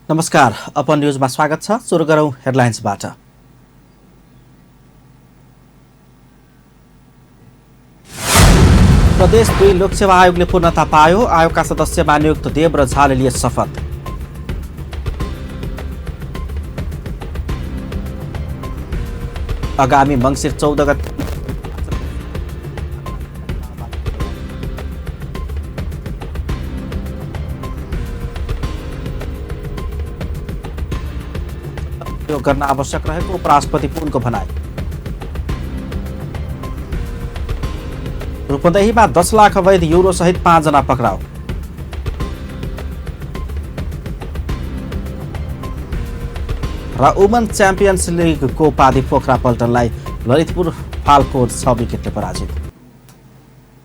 नमस्कार, अपन न्युजमा स्वागत छ। सुरु गरौँ हेडलाइन्सबाट। प्रदेश 2 लोकसेवा आयोगले पूर्णता पायो। आयोगका सदस्यमा नियुक्त देव र झाले लिए शपथ। आगामी मङ्सिर 14 गते गर्न आवश्यक रहेको उपराष्ट्रपति पुनको भनाई। रूपन्देहीमा 10 लाख अवैध युरो सहित 5 जना पक्राउ। र वुमन च्याम्पियन्स लिगको उपाधि पोखरा पल्टनलाई ललितपुर फाल्को 6 विकेटले पराजित।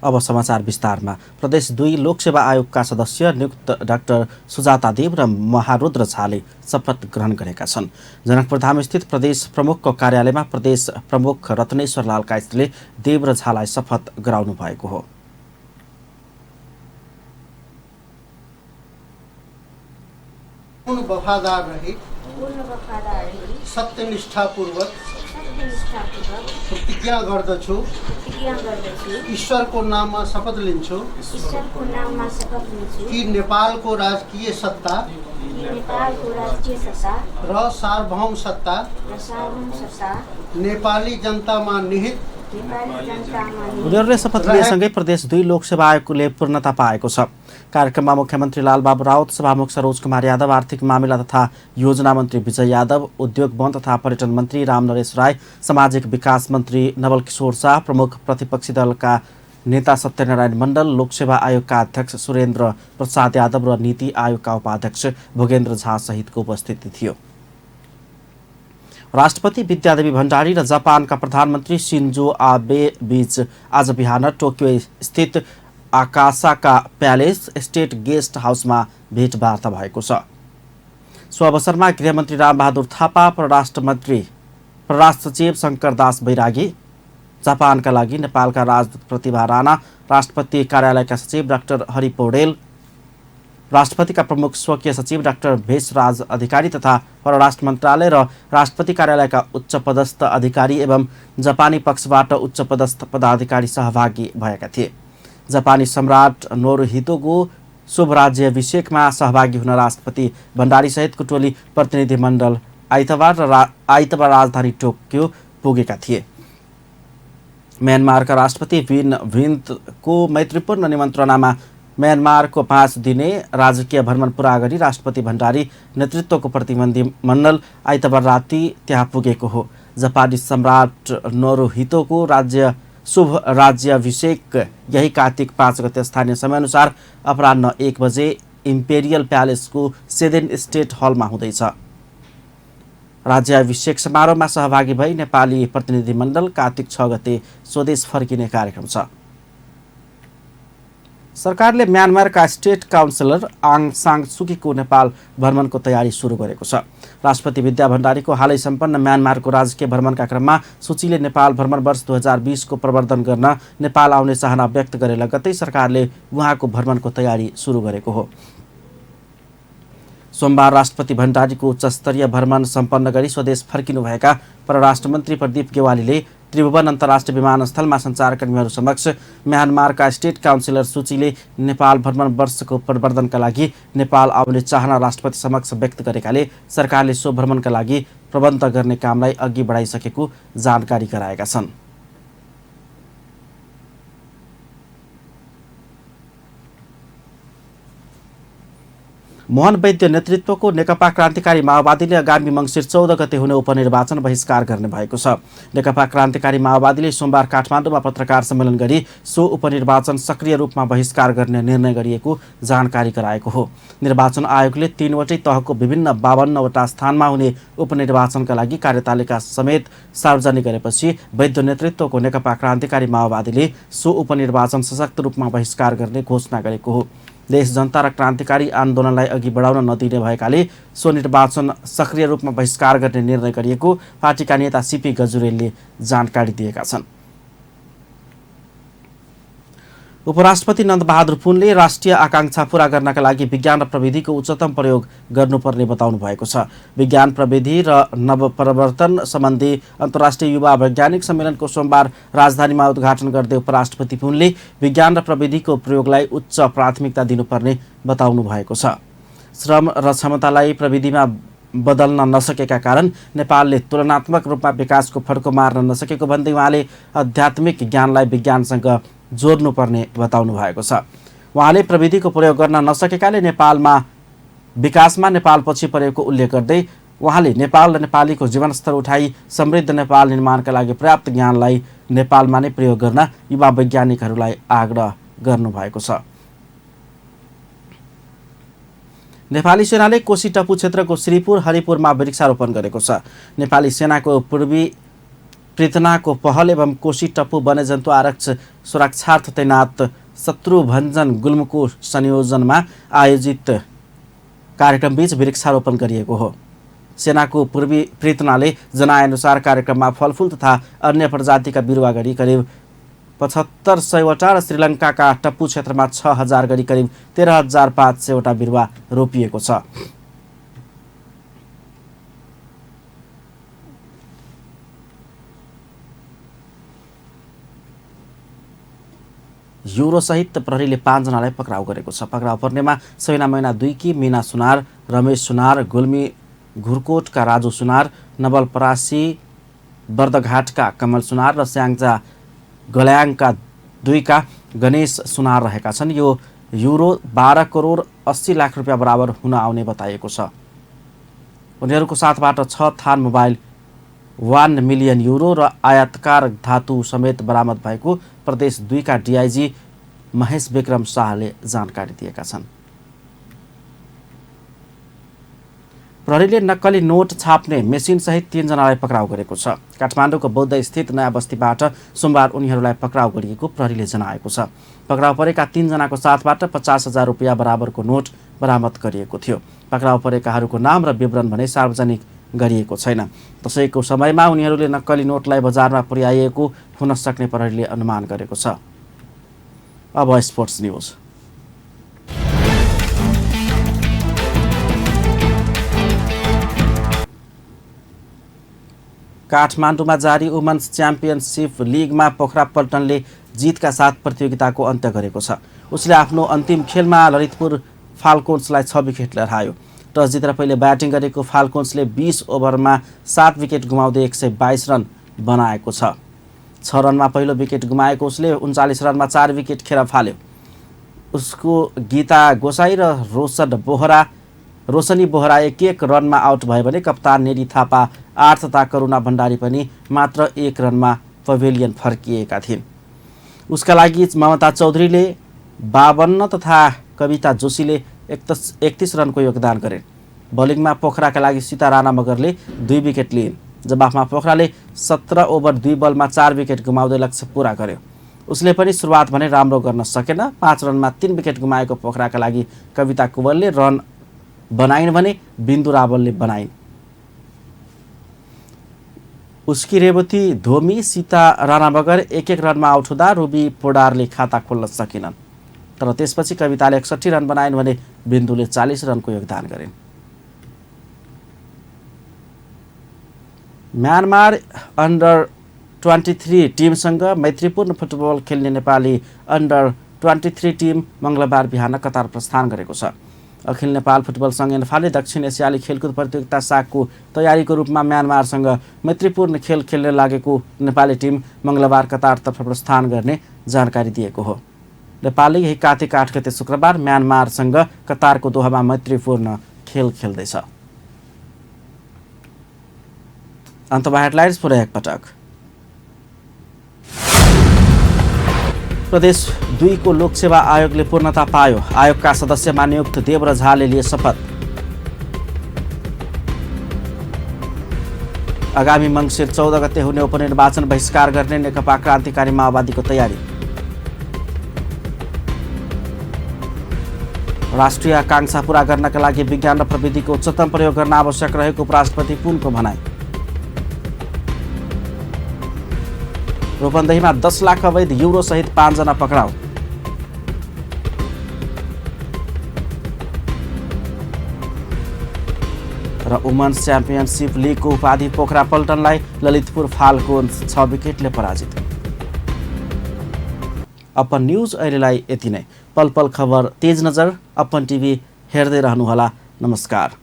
अब समाचार विस्तारमा। प्रदेश 2 लोकसेवा आयोगका सदस्य नियुक्त डाक्टर सुजाता देव र महारुद्र झाले शपथ ग्रहण गरेका छन्। जनकपुरधाम स्थित प्रदेश प्रमुखको कार्यालयमा प्रदेश प्रमुख रत्नेश्वर लाल काइतीले देव र झालाई शपथ गराउनु भएको हो। पूर्ण वफादार रही, सत्यनिष्ठापूर्वक प्रतिज्ञा गर्दछु, ईश्वरको नाममा शपथ लिन्छु कि नेपालको राजकीय सत्ता र सार्वभौम सत्ता नेपाली जनतामा निहित। उनीहरूले शपथ लिएसँगै प्रदेश 2 लोकसेवा आयोगले पूर्णता पाएको छ। कार्यक्रममा मुख्यमन्त्री लालबाबु राउत, सभामुख सरोज कुमार यादव, आर्थिक मामिला तथा योजना मन्त्री विजय यादव, उद्योग वन तथा पर्यटन मन्त्री रामनरेश राय, सामाजिक विकास मन्त्री नवल किशोर शाह, प्रमुख प्रतिपक्षी दलका नेता सत्यनारायण मण्डल, लोकसेवा आयोगका अध्यक्ष सुरेन्द्र प्रसाद यादव र नीति आयोगका उपाध्यक्ष भोगेन्द्र झा सहितको उपस्थिति थियो। राष्ट्रपति विद्यादेवी भण्डारी र जापानका प्रधानमन्त्री शिन्जो आबे बीच आज बिहान टोकियो स्थित आकासाका प्यालेस स्टेट गेस्ट हाउसमा भेटवार्ता भएको छ। सो अवसरमा गृहमन्त्री रामबहादुर थापा, परराष्ट्र सचिव शङ्करदास बैरागी, जापानका लागि नेपालका राजदूत प्रतिभा राणा, राष्ट्रपति कार्यालयका सचिव डाक्टर हरि पौडेल, राष्ट्रपतिका प्रमुख स्वकीय सचिव डाक्टर भेषराज अधिकारी तथा परराष्ट्र मन्त्रालय र राष्ट्रपति कार्यालयका उच्चपदस्थ अधिकारी एवं जापानी पक्षबाट उच्चपदस्थ पदाधिकारी सहभागी भएका थिए। जापानी सम्राट नोरुहितोको शुभ राज्याभिषेकमा सहभागी हुन राष्ट्रपति भण्डारी सहितको टोली प्रतिनिधिमण्डल आइतबार राजधानी टोकियो पुगेका थिए। म्यानमारका राष्ट्रपति विन मिन्टको मैत्रीपूर्ण निमन्त्रणामा म्यानमारको 5 दिने राजकीय भ्रमण पुरा गरी राष्ट्रपति भण्डारी नेतृत्वको प्रतिनिधिमण्डल आइतबार राति त्यहाँ पुगेको हो। जापानी सम्राट नोरुहितोको शुभ राज्याभिषेक यही कार्तिक 5 गते स्थानीय समयअनुसार अपराह्न 1 बजे इम्पेरियल प्यालेसको सेदेन स्टेट हलमा हुँदैछ। राज्याभिषेक समारोहमा सहभागी भई नेपाली प्रतिनिधिमण्डल कार्तिक 6 गते स्वदेश फर्किने कार्यक्रम छ। सरकारले म्यानमारका स्टेट काउन्सिलर आङ सान सुकीको नेपाल भ्रमणको तयारी सुरु गरेको छ। राष्ट्रपति विद्या भण्डारीको हालै सम्पन्न म्यानमारको राजकीय भ्रमणका क्रममा सूचीले नेपाल भ्रमण वर्ष 2020 को प्रवर्धन गर्न नेपाल आउने चाहना व्यक्त गरे लगत्तै सरकारले उहाँको भ्रमणको तयारी सुरु गरेको हो। सोमबार राष्ट्रपति भण्डारीको उच्चस्तरीय भ्रमण सम्पन्न गरी स्वदेश फर्किनुभएका परराष्ट्र मन्त्री प्रदीप गेवालीले त्रिभुवन अन्तर्राष्ट्रिय विमानस्थलमा सञ्चारकर्मीहरू समक्ष म्यानमारका स्टेट काउन्सिलर सूचीले नेपाल भ्रमण वर्षको प्रवर्धनका लागि नेपाल आउने चाहना राष्ट्रपति समक्ष व्यक्त गरेकाले सरकारले सो भ्रमणका लागि प्रबन्ध गर्ने कामलाई अघि बढाइसकेको जानकारी गराएका छन्। मोहन वैद्य नेतृत्वको नेकपा क्रान्तिकारी माओवादीले आगामी मङ्सिर 14 गते हुने उपनिर्वाचन बहिष्कार गर्ने भएको छ। नेकपा क्रान्तिकारी माओवादीले सोमबार काठमाडौँमा पत्रकार सम्मेलन गरी सो उपनिर्वाचन सक्रिय रूपमा बहिष्कार गर्ने निर्णय गरिएको जानकारी गराएको हो। निर्वाचन आयोगले 3 वटै तहको विभिन्न 52 वटा स्थानमा हुने उपनिर्वाचनका लागि कार्यतालिका समेत सार्वजनिक गरेपछि वैद्य नेतृत्वको नेकपा क्रान्तिकारी माओवादीले सो उपनिर्वाचन सशक्त रूपमा बहिष्कार गर्ने घोषणा गरेको हो। देश जनता र क्रान्तिकारी आन्दोलनलाई अघि बढाउन नदिने भएकाले सो निर्वाचन सक्रिय रूपमा बहिष्कार गर्ने निर्णय गरिएको पार्टीका नेता सीपी गजुरेलले जानकारी दिएका छन्। उपराष्ट्रपति नन्दबहादुर पुनले राष्ट्रिय आकांक्षा पूरा गर्नका लागि विज्ञान र प्रविधिको उच्चतम प्रयोग गर्नुपर्ने बताउनु भएको छ। विज्ञान प्रविधि र नवप्रवर्तन सम्बन्धी अन्तर्राष्ट्रिय युवा वैज्ञानिक सम्मेलनको सोमबार राजधानीमा उद्घाटन गर्दै उपराष्ट्रपति पुनले विज्ञान र प्रविधिको प्रयोगलाई उच्च प्राथमिकता दिनुपर्ने बताउनु भएको छ। श्रम र क्षमतालाई प्रविधिमा बदल्न नसकेका कारण नेपालले तुलनात्मक रूपमा विकासको फड्को मार्न नसकेको भन्दै उहाँले आध्यात्मिक ज्ञानलाई विज्ञानसँग जोड्नुपर्ने बताउनु भएको छ। उहाँले प्रविधिको प्रयोग गर्न नसकेकाले विकासमा नेपाल पछि परेको उल्लेख गर्दै उहाँले नेपाल र नेपालीको जीवनस्तर उठाई समृद्ध नेपाल निर्माणका लागि पर्याप्त ज्ञानलाई नेपालमा नै प्रयोग गर्न युवा वैज्ञानिकहरूलाई आग्रह गर्नुभएको छ। नेपाली सेनाले कोशी टप्पु क्षेत्रको श्रीपुर हरिपुरमा वृक्षारोपण गरेको छ। नेपाली सेनाको पूर्वी पृथनाको पहल एवं कोशी टप्पु वन्यजन्तु आरक्षण सुरक्षार्थ तैनात शत्रुभञ्जन गुल्मको संयोजनमा आयोजित कार्यक्रमबीच वृक्षारोपण गरिएको हो। सेनाको पूर्वी पृथनाले जनाएअनुसार कार्यक्रममा फलफुल तथा अन्य प्रजातिका बिरुवा गरी करिब 7500वटा र श्रीलङ्काका टप्पु क्षेत्रमा 6000 गरी करिब 13500वटा बिरुवा रोपिएको छ। युरोसहित प्रहरीले 5 जनालाई पक्राउ गरेको छ। पक्राउ पर्नेमा सैना मैना 2 की मीना सुनार, रमेश सुनार, गुल्मी घुरकोटका राजु सुनार, नवलपरासी बर्दघाटका कमल सुनार र स्याङ्जा गल्याङका 2 का गणेश सुनार रहेका छन्। यो युरो 12 करोड 80 लाख रुपियाँ बराबर हुन आउने बताइएको छ। उनीहरूको साथबाट 6 थान मोबाइल, 1 मिलियन युरो र आयातकार धातु समेत बरामद भएको प्रदेश 2 का डिआइजी महेश विक्रम शाहले जानकारी दिएका छन्। प्रहरीले नक्कली नोट छाप्ने मेसिनसहित 3 जनालाई पक्राउ गरेको छ। काठमाडौँको बौद्ध स्थित नयाँ बस्तीबाट सोमबार उनीहरूलाई पक्राउ गरिएको प्रहरीले जनाएको छ। पक्राउ परेका 3 जनाको साथबाट 50,000 रुपियाँ बराबरको नोट बरामद गरिएको थियो। पक्राउ परेकाहरूको नाम र विवरण भने सार्वजनिक गरिएको छैन। त्यसैको समयमा उनीहरूले नक्कली नोटलाई बजारमा पुर्याइएको हुन सक्ने प्रहरीले अनुमान गरेको छ। अब स्पोर्ट्स न्युज। काठमाडौँमा जारी वुमन्स च्याम्पियनसिप लिगमा पोखरा पल्टनले जितका साथ प्रतियोगिताको अन्त्य गरेको छ। उसले आफ्नो अन्तिम खेलमा ललितपुर फाल्कोन्सलाई 6 विकेटले हरायो। टस जितेर पहिले ब्याटिङ गरेको फाल्कोन्सले 20 ओभरमा 7 विकेट गुमाउँदै 122 रन बनाएको छ। 6 रनमा पहिलो विकेट गुमाएको उसले 39 रनमा 4 विकेट खेर फाल्यो। उसको गीता गोसाई र रोशनी बोहरा 1-1 रनमा आउट भयो भने कप्तान नेरी थापा 8 तथा करुणा भण्डारी पनि मात्र 1 रनमा पवेलियन फर्किएका थिए। उसका लागि ममता चौधरीले 52 तथा कविता जोशीले 31 रनको योगदान गरे। बलिङमा पोखराका लागि सीता राणा मगरले 2 विकेट लिइन्। जवाफमा पोखराले 17 ओभर 2 बलमा 4 विकेट गुमाउँदै लक्ष्य पूरा गर्यो। उसले पनि सुरुवात भने राम्रो गर्न सकेन। 5 रनमा 3 विकेट गुमाएको पोखराका लागि कविता कुवलले रन बनाइन् भने बिन्दु रावलले बनाइन्। उसकी रेवती धोमी, सीता राणा मगर 1-1 रनमा आउट हुँदा रुबी पोडारले खाता खोल्न सकेनन्। तर त्यसपछि कविताले 61 रन बनाइन् भने बिन्दुले 40 रनको योगदान गरिन्। म्यानमार अन्डर 23 टिमसँग मैत्रीपूर्ण फुटबल खेल्ने नेपाली अन्डर 23 टिम मङ्गलबार बिहान कतार प्रस्थान गरेको छ। अखिल नेपाल फुटबल सङ्घ एन्फाले दक्षिण एसियाली खेलकुद प्रतियोगिता सागको तयारीको रूपमा म्यानमारसँग मैत्रीपूर्ण खेल खेल्न लागेको नेपाली टिम मङ्गलबार कतारतर्फ प्रस्थान गर्ने जानकारी दिएको हो। नेपालले यही कार्तिक 8 गते शुक्रबार म्यानमारसँग कतारको दोहामा मैत्रीपूर्ण खेल खेल्दैछ। अन्तमा हेडलाइन्स पुनः एकपटक। प्रदेश 2 को लोकसेवा आयोगले पूर्णता पायो। आयोगका सदस्यमा नियुक्त देव झाले लिए शपथ। आगामी मङ्सिर 14 गते हुने उपनिर्वाचन बहिष्कार गर्ने नेकपा क्रान्तिकारी माओवादीको तयारी। राष्ट्रिय आकांक्षा पूरा गर्नका लागि विज्ञान र प्रविधिको उच्चतम प्रयोग गर्न आवश्यक रहेको उपराष्ट्रपति पुनको भनाइ। रूपन्देहीमा 10 लाख अवैध युरो सहित 5 जना पक्राउ। र वुमन्स च्याम्पियनसिप लिगको उपाधि पोखरा पल्टनलाई ललितपुर फाल्को 6 विकेटले पराजित। अपन न्युज अहिलेलाई यति नै। पल पल खबर तेज नजर अपन टिभी हेर्दै रहनुहोला। नमस्कार।